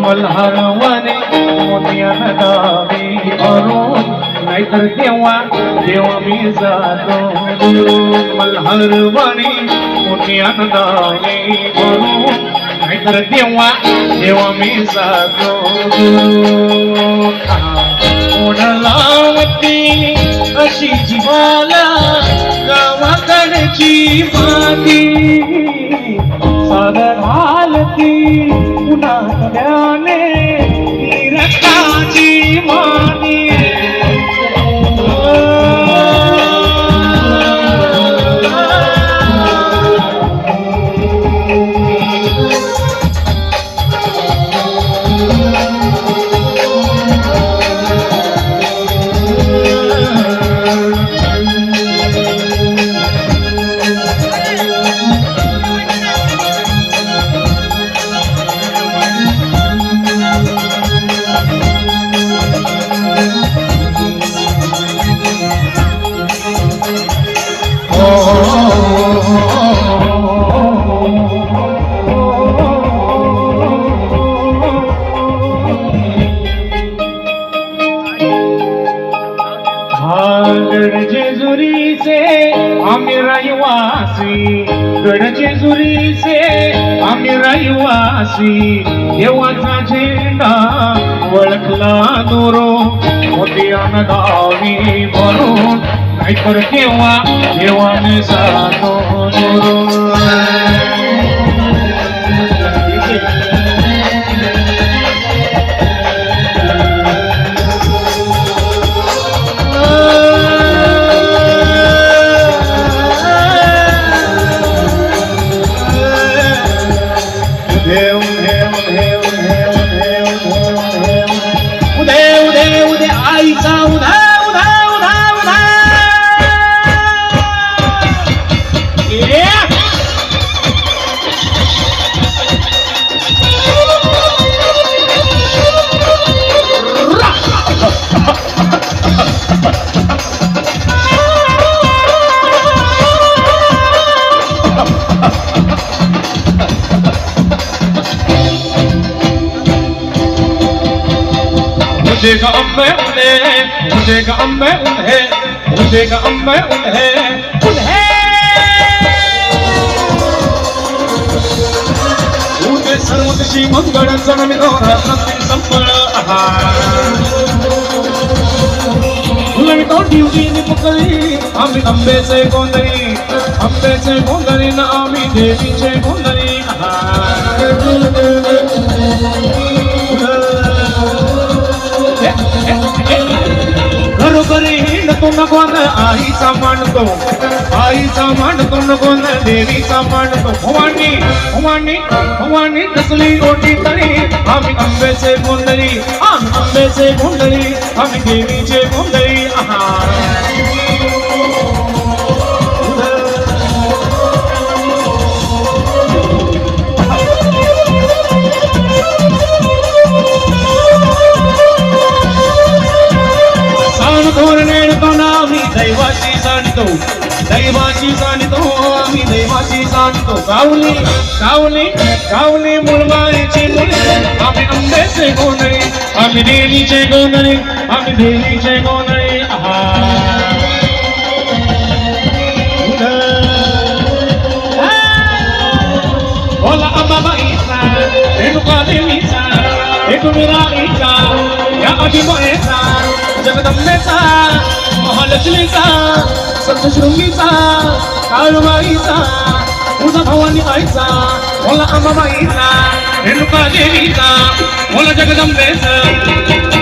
मल्हारवाने मोत्यानं दावी भरून नाहीतर देवा मी जातो मल्हारवाने मोत्यानं दावी भरून नाहीतर देवा मी जातो ओढलावती अशी जीवाला गावाकडची माती सादर घालती पुन्हा नव्याने रक्ताची मानी गडजेजुरी से आम्ही रहिवासी गडजेजुरी से आम्ही रहिवासी देवाचा झेंडा वळखला दोरो मोत्यानं गावी भरून नाहीतर देवाने जातो दोरो मुझे गम में उन्हें मुझे गम में उन्हें मुझे गम में उन्हें उन्हें सर्वदशी मंगल जनमी दोरा नंदी संपळ तो ड्यूटी निपकली आम्ही आंबेचे गोंधळी ना आम्ही देवीचे गोंधळी घरोघरी हिंडतो न कोण आईचा मांडतो न कोण देवीचा मांडतो भवानी कसली ओटी तरी आम्ही आंबेचे गोंधळी आम्ही देवीचे गोंधळी दैवाची जाणतो आम्ही दैवाची जाणतो कावली मुलबाईची मुली आम्ही आंबेचे गोंधळी आम्ही देवीचे गोंधळी बोला अंबाबाईचा रेणुका देवीचा एकविराईचा या अभिमानेचा जगदंबेचा महालक्ष्मीचा सप्तशृंगीचा काळूबाईचा तुझा भवानी आईचा बोला अंबाबाईचा रेणुका देवीचा बोला जगदंबेचा